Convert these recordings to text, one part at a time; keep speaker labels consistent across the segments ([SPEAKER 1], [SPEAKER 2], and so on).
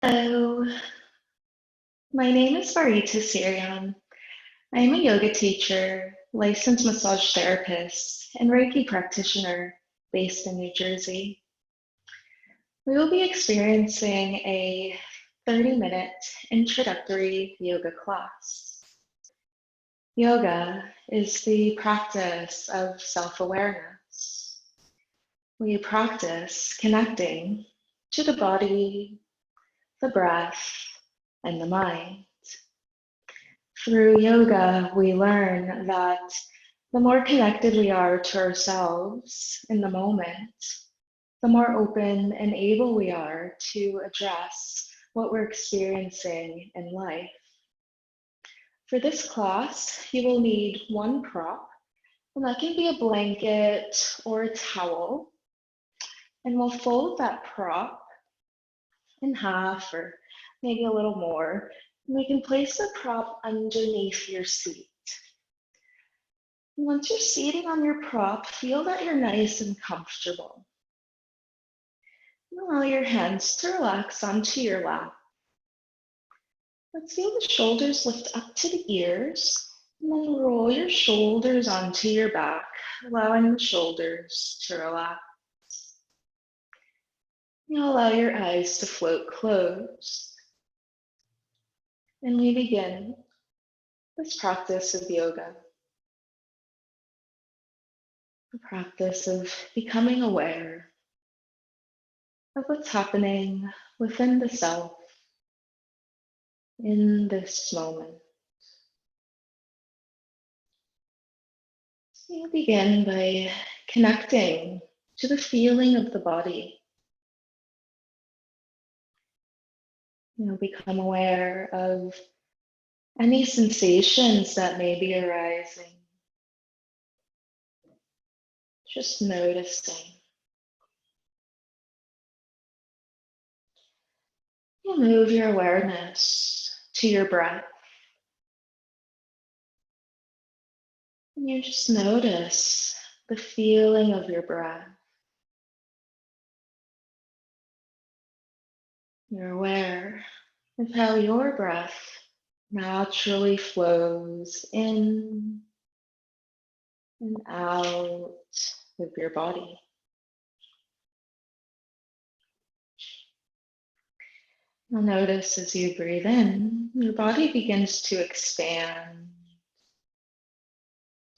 [SPEAKER 1] Hello, my name is Varrita. I am a yoga teacher, licensed massage therapist, and Reiki practitioner based in New Jersey. We will be experiencing a 30-minute introductory yoga class. Yoga is the practice of self-awareness. We practice connecting to the body, the breath, and the mind. Through yoga, we learn that the more connected we are to ourselves in the moment, the more open and able we are to address what we're experiencing in life. For this class, you will need one prop, and that can be a blanket or a towel. And we'll fold that prop in half or maybe a little more. And we can place the prop underneath your seat. Once you're seated on your prop, feel that you're nice and comfortable. And allow your hands to relax onto your lap. Let's feel the shoulders lift up to the ears, and then roll your shoulders onto your back, allowing the shoulders to relax. Now allow your eyes to float closed. And we begin this practice of yoga. The practice of becoming aware of what's happening within the self in this moment. So you begin by connecting to the feeling of the body. You'll become aware of any sensations that may be arising. Just noticing. You'll move your awareness to your breath. And you just notice the feeling of your breath. You're aware of how your breath naturally flows in and out of your body. You'll notice as you breathe in, your body begins to expand.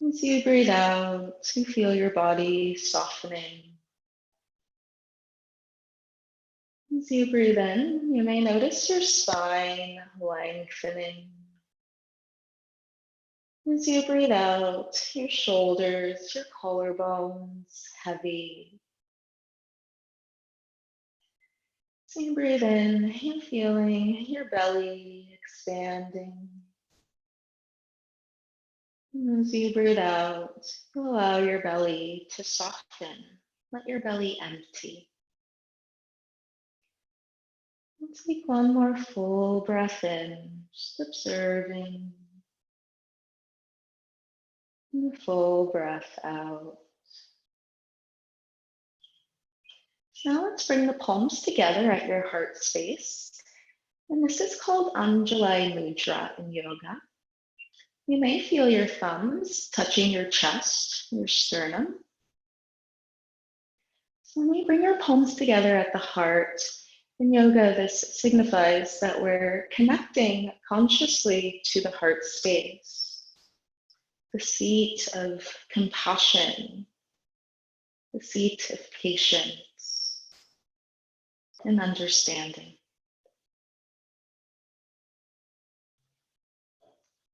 [SPEAKER 1] As you breathe out, you feel your body softening. As you breathe in, you may notice your spine lengthening. As you breathe out, your shoulders, your collarbones heavy. So you breathe in, you're feeling your belly expanding. And as you breathe out, you allow your belly to soften. Let your belly empty. Let's take one more full breath in, just observing. And a full breath out. Now let's bring the palms together at your heart space. And this is called Anjali Mudra in yoga. You may feel your thumbs touching your chest, your sternum. So when we bring our palms together at the heart, in yoga, this signifies that we're connecting consciously to the heart space, the seat of compassion, the seat of patience and understanding.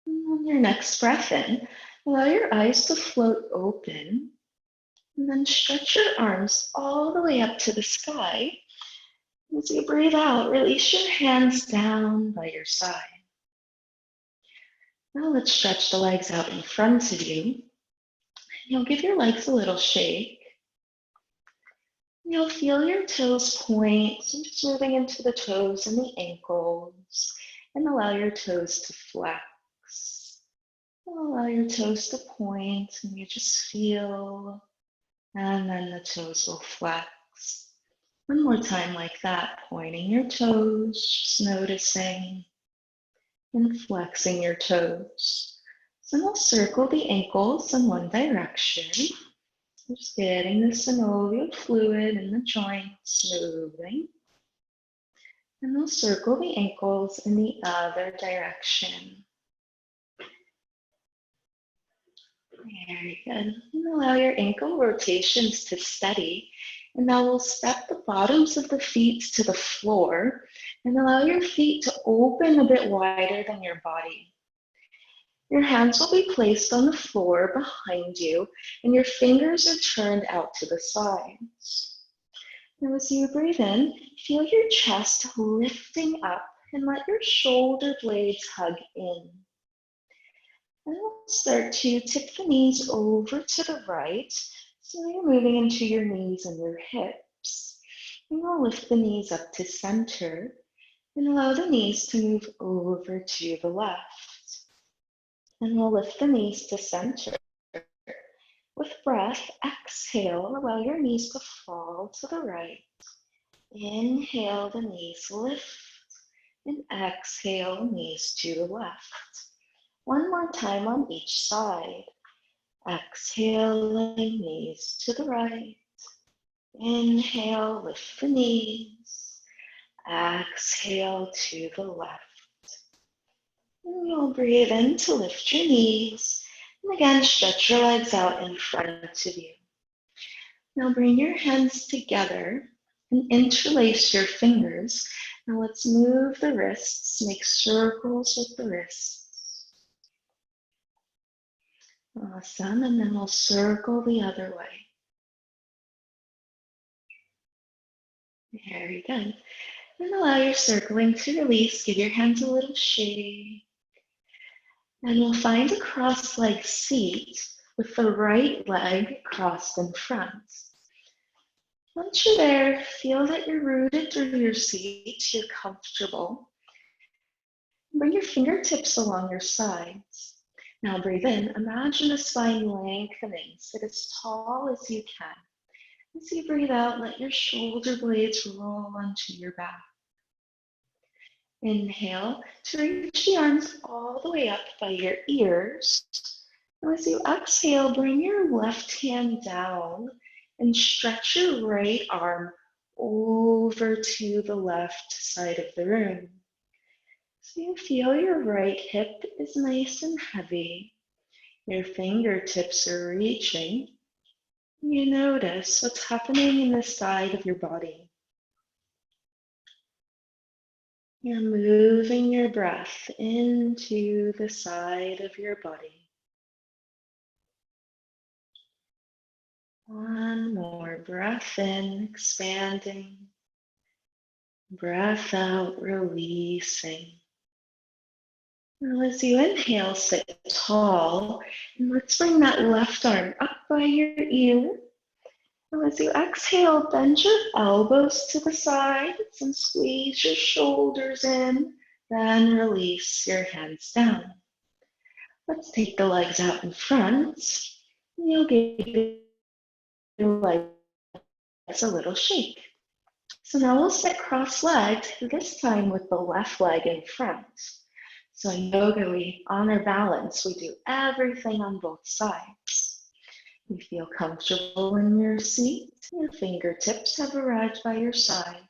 [SPEAKER 1] And on your next breath in, allow your eyes to float open, and then stretch your arms all the way up to the sky. As you breathe out, release your hands down by your side. Now let's stretch the legs out in front of you. You'll give your legs a little shake. You'll feel your toes point, so just moving into the toes and the ankles, and allow your toes to flex. Allow your toes to point, and you just feel, and then the toes will flex. One more time like that, pointing your toes, just noticing and flexing your toes. So we'll circle the ankles in one direction. Just getting the synovial fluid in the joints moving. And we'll circle the ankles in the other direction. Very good. And allow your ankle rotations to steady. And now we'll step the bottoms of the feet to the floor and allow your feet to open a bit wider than your body. Your hands will be placed on the floor behind you and your fingers are turned out to the sides. Now as you breathe in, feel your chest lifting up and let your shoulder blades hug in. And we'll start to tip the knees over to the right. So you're moving into your knees and your hips. And we'll lift the knees up to center and allow the knees to move over to the left. And we'll lift the knees to center. With breath, exhale, allow your knees to fall to the right. Inhale, the knees lift. And exhale, knees to the left. One more time on each side. Exhaling, knees to the right. Inhale, lift the knees. Exhale to the left. And you'll breathe in to lift your knees. And again, stretch your legs out in front of you. Now bring your hands together and interlace your fingers. Now let's move the wrists, make circles with the wrists. Awesome, and then we'll circle the other way. Very good. And allow your circling to release. Give your hands a little shake. And we'll find a cross-legged seat with the right leg crossed in front. Once you're there, feel that you're rooted through your seat, you're comfortable. Bring your fingertips along your sides. Now breathe in. Imagine the spine lengthening. Sit as tall as you can. As you breathe out, let your shoulder blades roll onto your back. Inhale to reach the arms all the way up by your ears. Now as you exhale, bring your left hand down and stretch your right arm over to the left side of the room. So you feel your right hip is nice and heavy. Your fingertips are reaching. You notice what's happening in the side of your body. You're moving your breath into the side of your body. One more breath in, expanding. Breath out, releasing. Now as you inhale, sit tall, and let's bring that left arm up by your ear. Now as you exhale, bend your elbows to the sides and squeeze your shoulders in, then release your hands down. Let's take the legs out in front. You'll give your legs a little shake. So now we'll sit cross-legged, this time with the left leg in front. So in yoga, we honor balance. We do everything on both sides. You feel comfortable in your seat. Your fingertips have arrived by your side.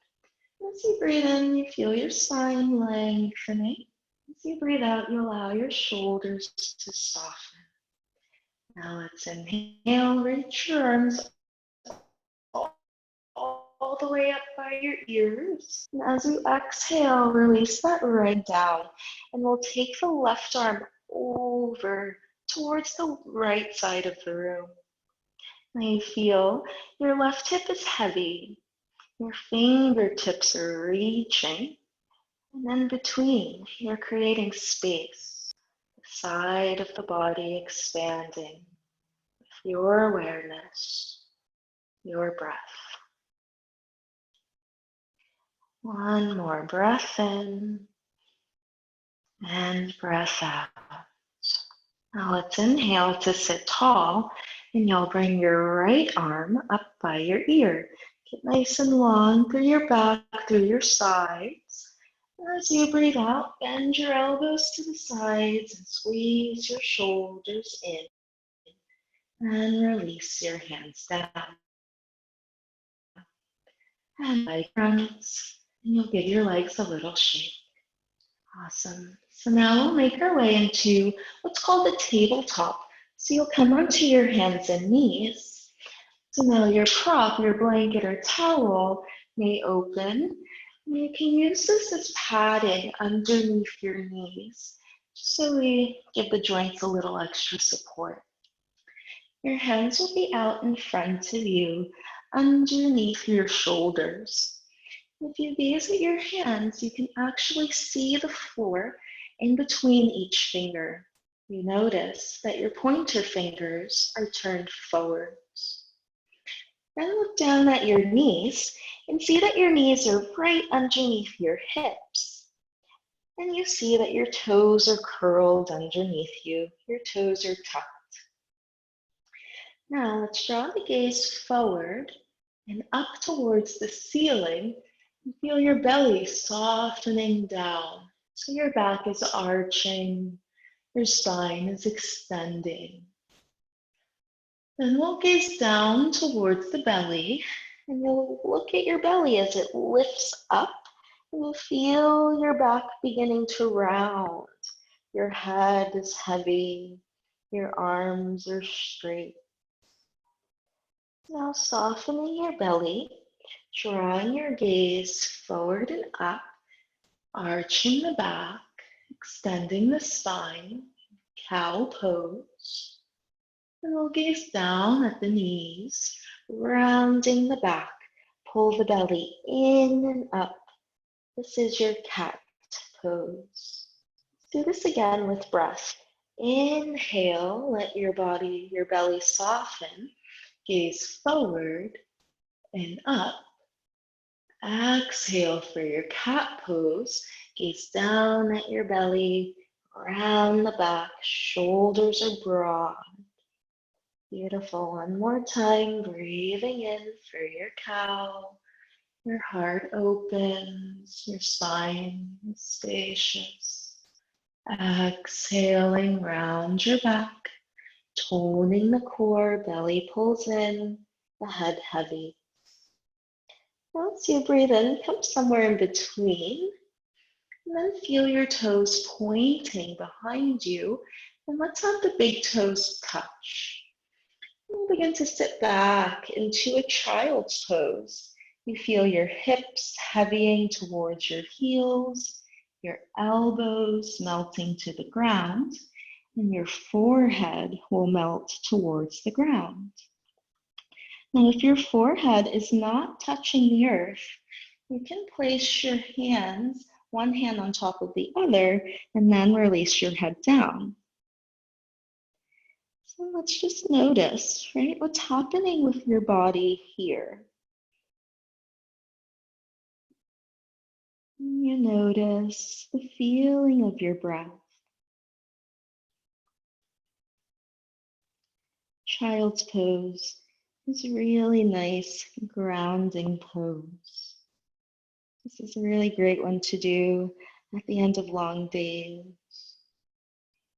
[SPEAKER 1] As you breathe in, you feel your spine lengthening. As you breathe out, you allow your shoulders to soften. Now let's inhale, reach your arms all the way up by your ears. And as you exhale, release that right down. And we'll take the left arm over towards the right side of the room. Now you feel your left hip is heavy. Your fingertips are reaching. And then between, you're creating space. The side of the body expanding with your awareness, your breath. One more breath in and breath out. Now let's inhale to sit tall, and you'll bring your right arm up by your ear. Get nice and long through your back, through your sides. As you breathe out, bend your elbows to the sides and squeeze your shoulders in. And release your hands down. And leg runs, and you'll give your legs a little shake. Awesome. So now we'll make our way into what's called a tabletop. So you'll come onto your hands and knees. So now your prop, your blanket or towel may open. And you can use this as padding underneath your knees, just so we give the joints a little extra support. Your hands will be out in front of you, underneath your shoulders. If you gaze at your hands, you can actually see the floor in between each finger. You notice that your pointer fingers are turned forwards. Then look down at your knees and see that your knees are right underneath your hips. And you see that your toes are curled underneath you. Your toes are tucked. Now let's draw the gaze forward and up towards the ceiling. And feel your belly softening down. So your back is arching, your spine is extending. Then we'll gaze down towards the belly, and you'll look at your belly as it lifts up, and you'll feel your back beginning to round. Your head is heavy, your arms are straight. Now softening your belly, drawing your gaze forward and up, arching the back, extending the spine, cow pose. And we'll gaze down at the knees, rounding the back, pull the belly in and up. This is your cat pose. Do this again with breath. Inhale, let your belly soften. Gaze forward and up. Exhale for your cat pose. Gaze down at your belly, round the back, shoulders are broad. Beautiful. One more time, breathing in for your cow. Your heart opens, your spine is spacious. Exhaling, round your back, toning the core, belly pulls in, the head heavy. Once you breathe in, come somewhere in between. And then feel your toes pointing behind you. And let's have the big toes touch. We'll begin to sit back into a child's pose. You feel your hips heavying towards your heels, your elbows melting to the ground, and your forehead will melt towards the ground. Now, if your forehead is not touching the earth, you can place your hands, one hand on top of the other, and then release your head down. So let's just notice, right, what's happening with your body here. You notice the feeling of your breath. Child's pose is a really nice grounding pose. This is a really great one to do at the end of long days.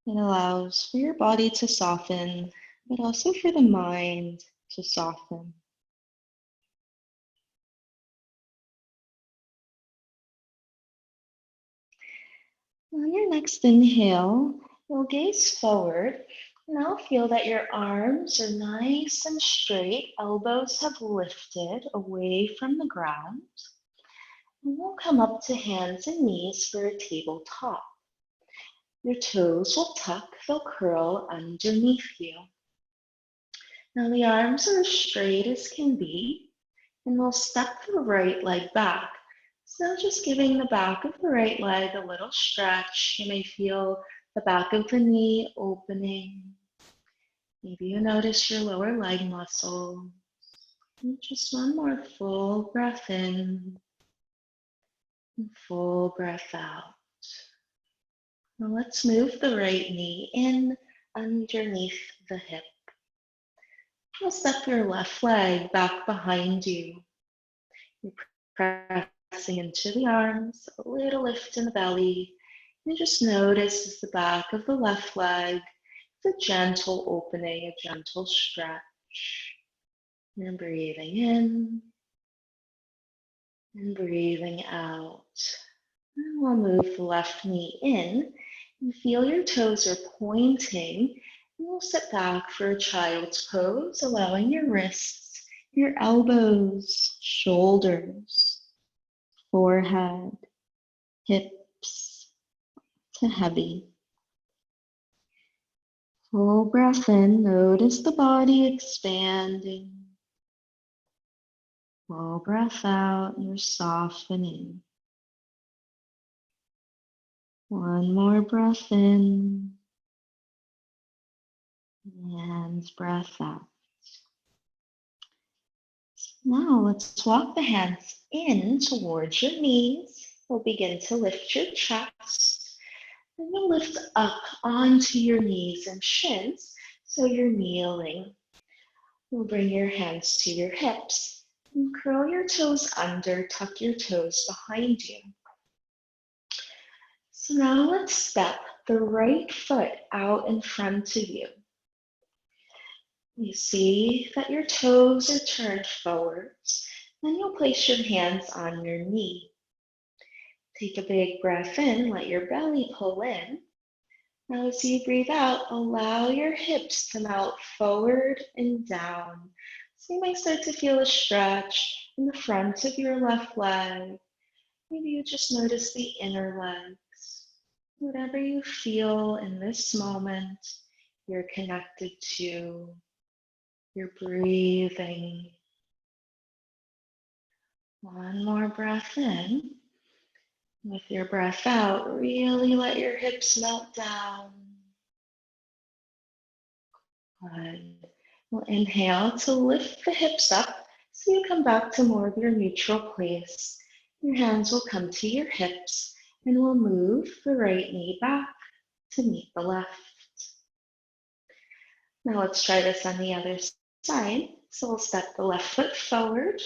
[SPEAKER 1] It allows for your body to soften, but also for the mind to soften. On your next inhale, you'll gaze forward. Now feel that your arms are nice and straight, elbows have lifted away from the ground. And we'll come up to hands and knees for a tabletop. Your toes will tuck, they'll curl underneath you. Now the arms are as straight as can be, and we'll step the right leg back. So just giving the back of the right leg a little stretch. You may feel the back of the knee opening. Maybe you notice your lower leg muscle. And just one more full breath in and full breath out. Now let's move the right knee in underneath the hip. We'll step your left leg back behind you. You're pressing into the arms, a little lift in the belly. And just notice as the back of the left leg, it's a gentle opening, a gentle stretch. And breathing in and breathing out. And we'll move the left knee in and feel your toes are pointing. And we'll sit back for a child's pose, allowing your wrists, your elbows, shoulders, forehead, hips to heavy. Full breath in, notice the body expanding. Full breath out, you're softening. One more breath in and breath out. Now let's walk the hands in towards your knees. We'll begin to lift your chest. And you'll lift up onto your knees and shins so you're kneeling. We'll bring your hands to your hips and curl your toes under, tuck your toes behind you. So now let's step the right foot out in front of you. You see that your toes are turned forwards. Then you'll place your hands on your knee. Take a big breath in, let your belly pull in. Now as you breathe out, allow your hips to melt forward and down. So you might start to feel a stretch in the front of your left leg. Maybe you just notice the inner legs. Whatever you feel in this moment, you're connected to. You're breathing. One more breath in. With your breath out, really let your hips melt down. Good. We'll inhale to lift the hips up so you come back to more of your neutral place. Your hands will come to your hips and we'll move the right knee back to meet the left. Now let's try this on the other side. So we'll step the left foot forward.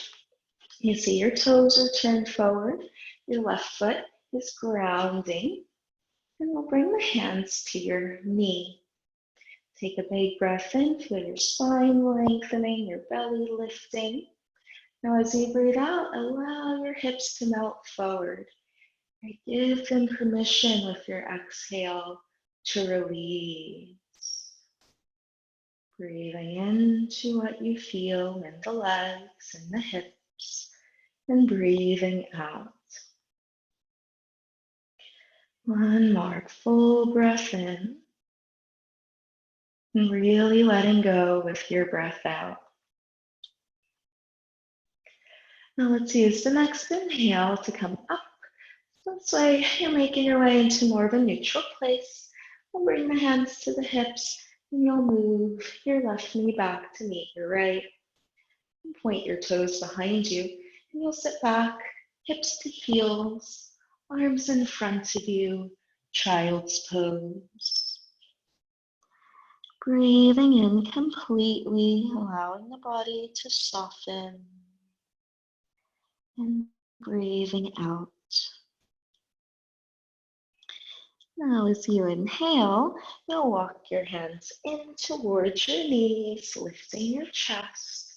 [SPEAKER 1] You see your toes are turned forward. Your left foot is grounding. And we'll bring the hands to your knee. Take a big breath in, feel your spine lengthening, your belly lifting. Now as you breathe out, allow your hips to melt forward. And give them permission with your exhale to release. Breathing into what you feel in the legs and the hips, and breathing out. One more full breath in, and really letting go with your breath out. Now let's use the next inhale to come up. This way you're making your way into more of a neutral place. We'll bring the hands to the hips, and you'll move your left knee back to meet your right. And point your toes behind you, and you'll sit back, hips to heels, arms in front of you, child's pose. Breathing in completely, allowing the body to soften. And breathing out. Now as you inhale, you'll walk your hands in towards your knees, lifting your chest.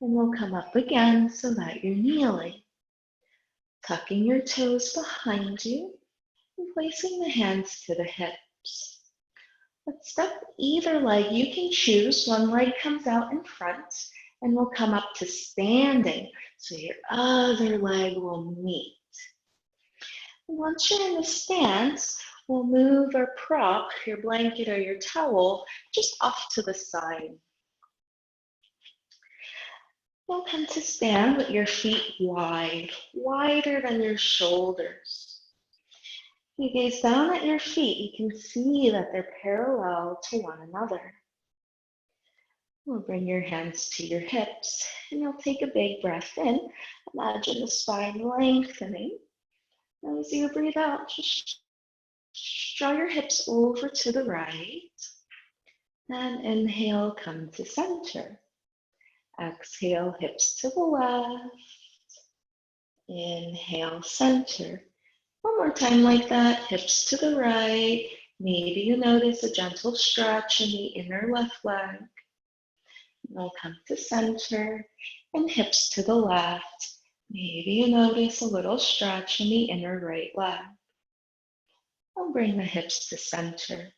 [SPEAKER 1] And we'll come up again so that you're kneeling. Tucking your toes behind you and placing the hands to the hips. Let's step either leg. You can choose. One leg comes out in front and we'll come up to standing. So your other leg will meet. And once you're in the stance, we'll move or prop your blanket or your towel just off to the side. You'll come to stand with your feet wide, wider than your shoulders. If you gaze down at your feet, you can see that they're parallel to one another. We'll bring your hands to your hips and you'll take a big breath in. Imagine the spine lengthening. And as you breathe out, just draw your hips over to the right. And inhale, come to center. Exhale, hips to the left. Inhale, center. One more time like that, hips to the right. Maybe you notice a gentle stretch in the inner left leg. We'll come to center and hips to the left. Maybe you notice a little stretch in the inner right leg. We'll bring the hips to center.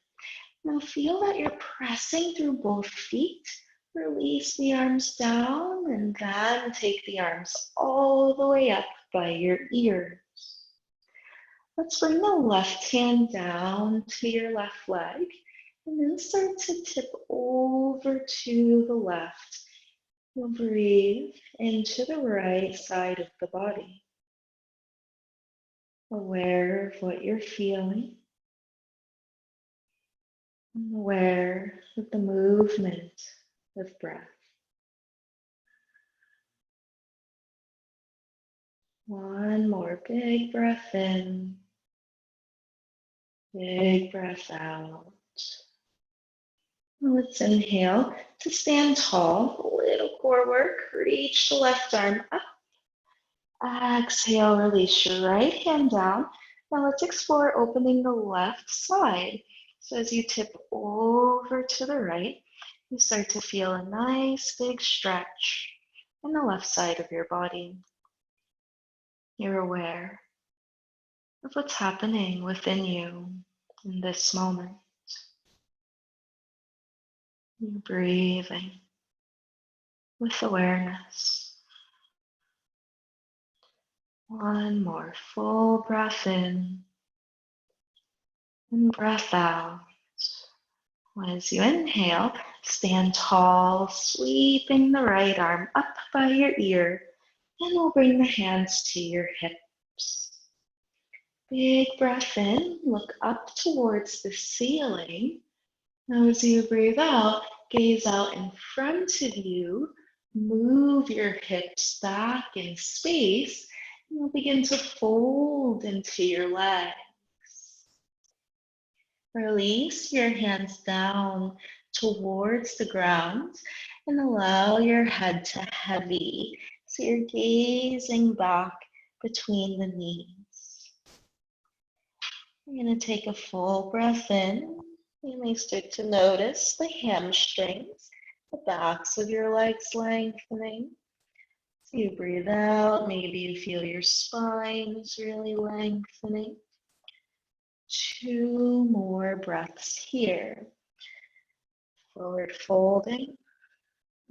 [SPEAKER 1] Now feel that you're pressing through both feet. Release the arms down and then take the arms all the way up by your ears. Let's bring the left hand down to your left leg and then start to tip over to the left. You'll breathe into the right side of the body, aware of what you're feeling, and aware of the movement of breath. One more big breath in, big breath out. Let's inhale to stand tall, a little core work. Reach the left arm up. Exhale, release your right hand down. Now let's explore opening the left side. So as you tip over to the right, you start to feel a nice big stretch in the left side of your body. You're aware of what's happening within you in this moment. You're breathing with awareness. One more full breath in and breath out. As you inhale, stand tall, sweeping the right arm up by your ear, and we'll bring the hands to your hips. Big breath in, look up towards the ceiling. Now as you breathe out, gaze out in front of you, move your hips back in space, and you'll begin to fold into your legs. Release your hands down towards the ground and allow your head to heavy. So you're gazing back between the knees. You're going to take a full breath in. You may start to notice the hamstrings, the backs of your legs lengthening. So you breathe out, maybe you feel your spine is really lengthening. 2 more breaths here. Forward folding.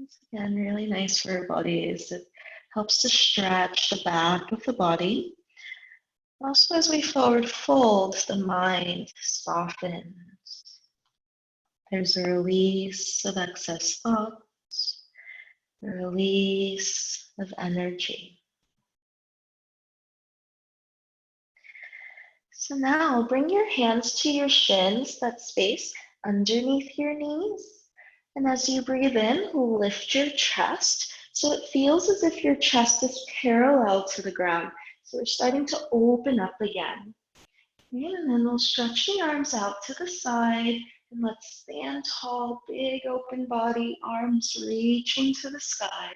[SPEAKER 1] It's again really nice for our bodies. It helps to stretch the back of the body. Also, as we forward fold, the mind softens. There's a release of excess thoughts, a release of energy. So now bring your hands to your shins, that space underneath your knees. And as you breathe in, lift your chest so it feels as if your chest is parallel to the ground. So we're starting to open up again. And then we'll stretch the arms out to the side and let's stand tall, big open body, arms reaching to the sky.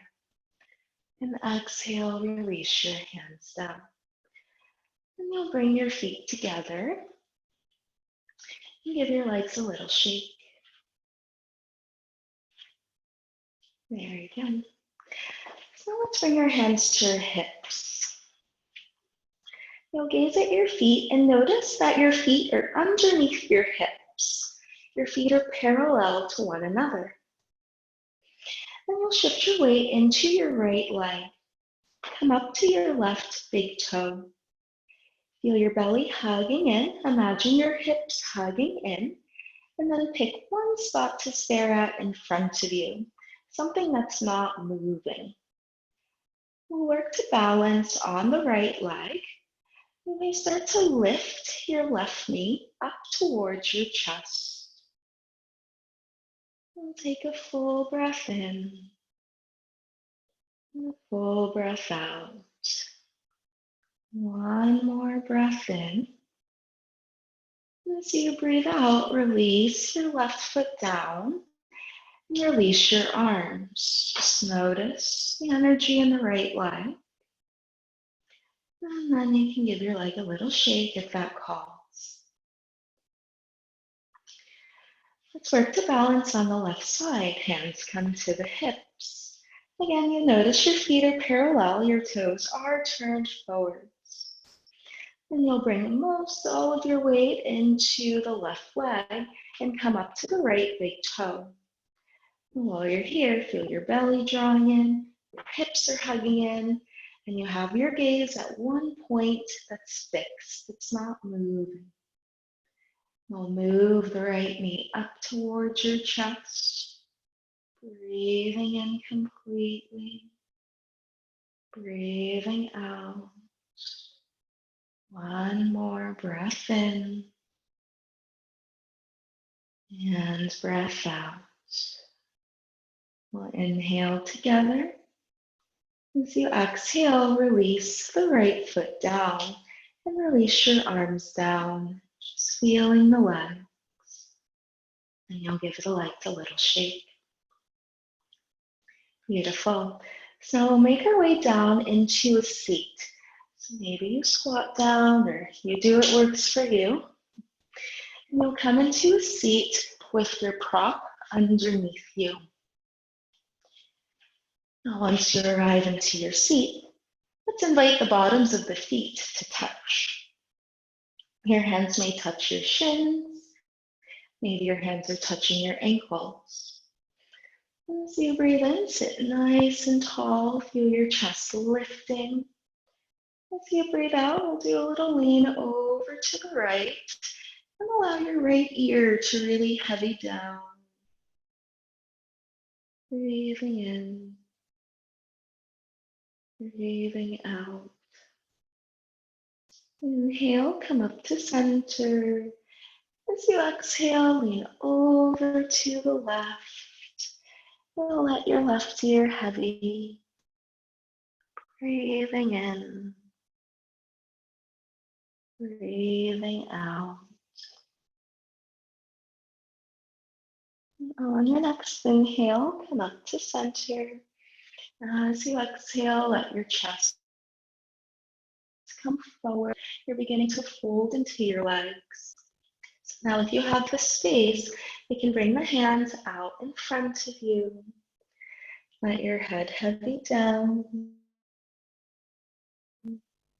[SPEAKER 1] And exhale, release your hands down. And you'll bring your feet together and give your legs a little shake. There you go. So let's bring our hands to your hips. You'll gaze at your feet and notice that your feet are underneath your hips. Your feet are parallel to one another. Then you'll shift your weight into your right leg. Come up to your left big toe. Feel your belly hugging in. Imagine your hips hugging in. And then pick one spot to stare at in front of you. Something that's not moving. We'll work to balance on the right leg. You may start to lift your left knee up towards your chest. We'll take a full breath in and a full breath out. One more breath in. As you breathe out, release your left foot down and release your arms. Just notice the energy in the right leg. And then you can give your leg a little shake if that calls. Let's work to balance on the left side. Hands come to the hips. Again, you notice your feet are parallel, your toes are turned forwards. And you'll bring most all of your weight into the left leg and come up to the right big toe. And while you're here, feel your belly drawing in, your hips are hugging in, and you have your gaze at one point that's fixed. It's not moving. We'll move the right knee up towards your chest, breathing in completely, breathing out. One more breath in and breath out. We'll inhale together. As you exhale, release the right foot down and release your arms down, just feeling the legs. And you'll give the legs a little shake. Beautiful. So we'll make our way down into a seat. So maybe you squat down or you do what works for you. And you'll come into a seat with your prop underneath you. Now, once you arrive into your seat, let's invite the bottoms of the feet to touch. Your hands may touch your shins. Maybe your hands are touching your ankles. As you breathe in, sit nice and tall. Feel your chest lifting. As you breathe out, we'll do a little lean over to the right and allow your right ear to really heavy down. Breathing in, breathing out. Inhale, come up to center. As you exhale, lean over to the left. We'll let your left ear heavy. Breathing in, breathing out. On your next inhale, come up to center. As you exhale, let your chest come forward. You're beginning to fold into your legs. So now if you have the space, you can bring the hands out in front of you. Let your head heavy down.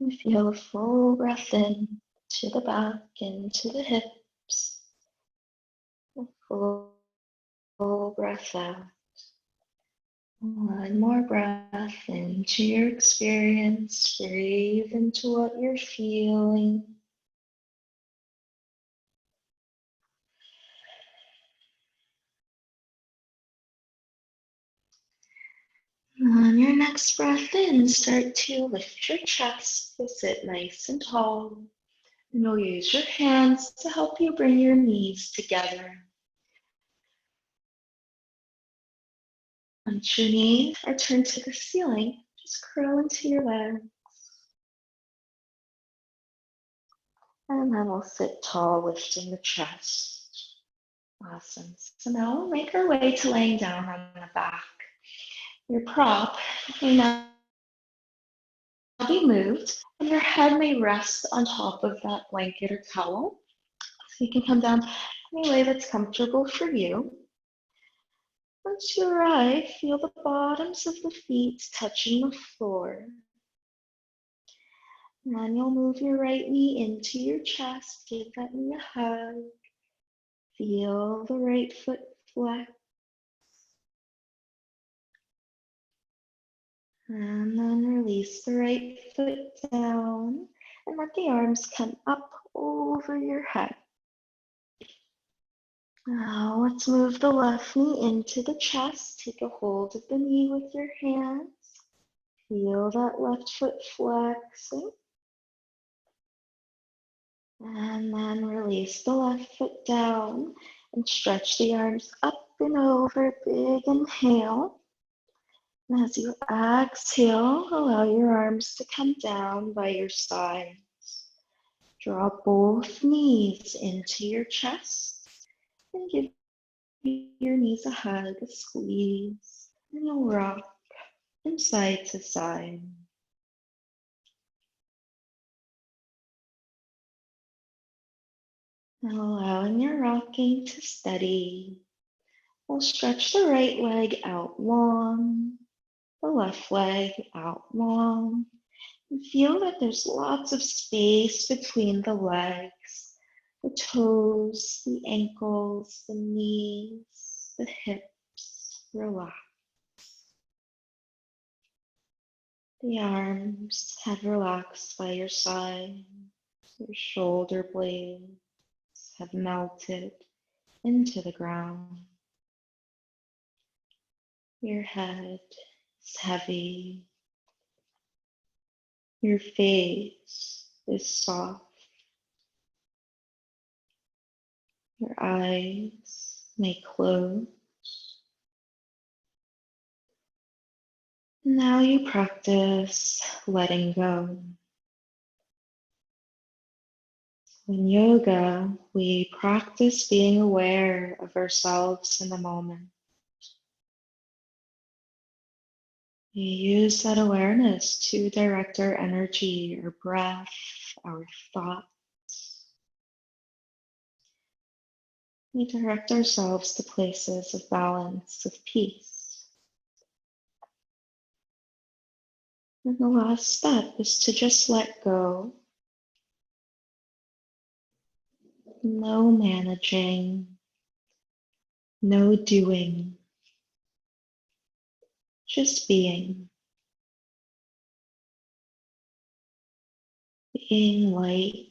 [SPEAKER 1] And feel a full breath in to the back, into the hips. A full breath out. One more breath into your experience. Breathe into what you're feeling. On your next breath in, start to lift your chest to sit nice and tall. And you'll use your hands to help you bring your knees together. Once your knees are turned to the ceiling, just curl into your legs. And then we'll sit tall, lifting the chest. Awesome. So now we'll make our way to laying down on the back. Your prop may now be moved, and your head may rest on top of that blanket or towel. So you can come down any way that's comfortable for you. Once you arrive, feel the bottoms of the feet touching the floor. And then you'll move your right knee into your chest, give that knee a hug. Feel the right foot flex. And then release the right foot down and let the arms come up over your head. Now let's move the left knee into the chest. Take a hold of the knee with your hands. Feel that left foot flexing. And then release the left foot down and stretch the arms up and over. Big inhale. And as you exhale, allow your arms to come down by your sides. Draw both knees into your chest and give your knees a hug, a squeeze, and a rock from side to side. Now allowing your rocking to steady, we'll stretch the right leg out long, the left leg out long, and feel that there's lots of space between the legs, the toes, the ankles, the knees, the hips. Relax. The arms have relaxed by your side. Your shoulder blades have melted into the ground. Your head is heavy. Your face is soft. Your eyes may close. Now you practice letting go. In yoga, we practice being aware of ourselves in the moment. We use that awareness to direct our energy, our breath, our thoughts. We direct ourselves to places of balance, of peace. And the last step is to just let go. No managing, no doing, just being. Being light.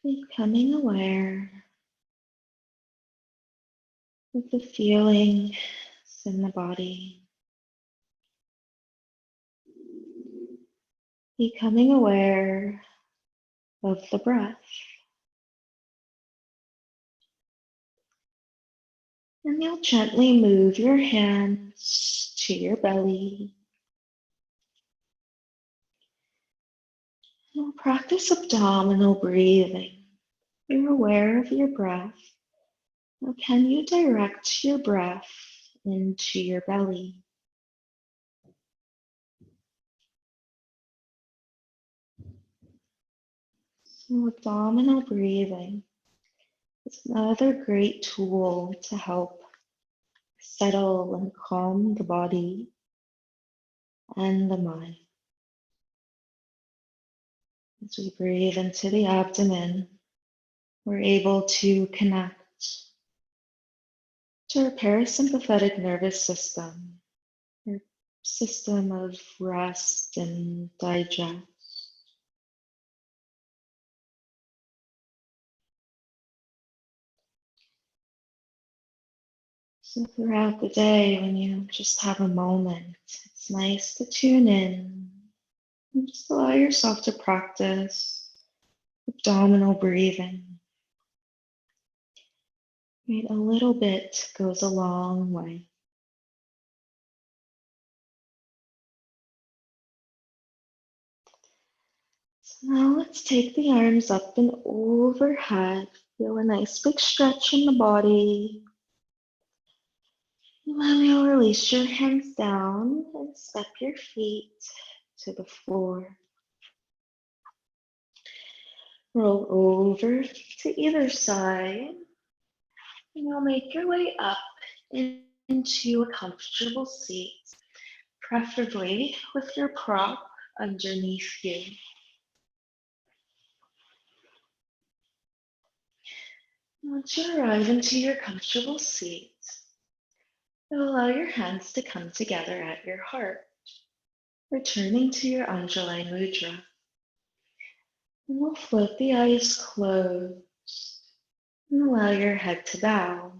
[SPEAKER 1] Becoming aware of the feelings in the body. Becoming aware of the breath. And you'll gently move your hands to your belly. You'll practice abdominal breathing. You're aware of your breath. Now, can you direct your breath into your belly? So abdominal breathing is another great tool to help settle and calm the body and the mind. As we breathe into the abdomen, we're able to connect to our parasympathetic nervous system, our system of rest and digest. So throughout the day, when you just have a moment, it's nice to tune in and just allow yourself to practice abdominal breathing. Right, a little bit goes a long way. So now let's take the arms up and overhead. Feel a nice big stretch in the body. And then you'll release your hands down and step your feet to the floor. Roll over to either side. And you'll make your way up into a comfortable seat, preferably with your prop underneath you. Once you arrive into your comfortable seat, you'll allow your hands to come together at your heart, returning to your Ujjayi Mudra. And we'll float the eyes closed and allow your head to bow.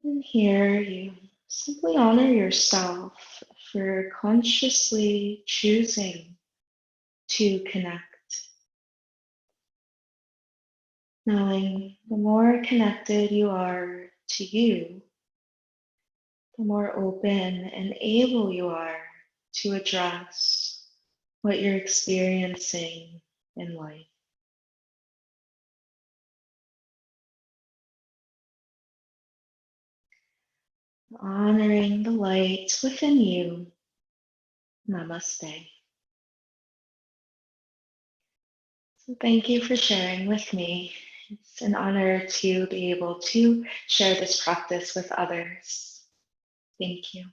[SPEAKER 1] And here you simply honor yourself for consciously choosing to connect. Knowing the more connected you are to you, the more open and able you are to address what you're experiencing in life. Honoring the light within you. Namaste. So thank you for sharing with me. It's an honor to be able to share this practice with others. Thank you.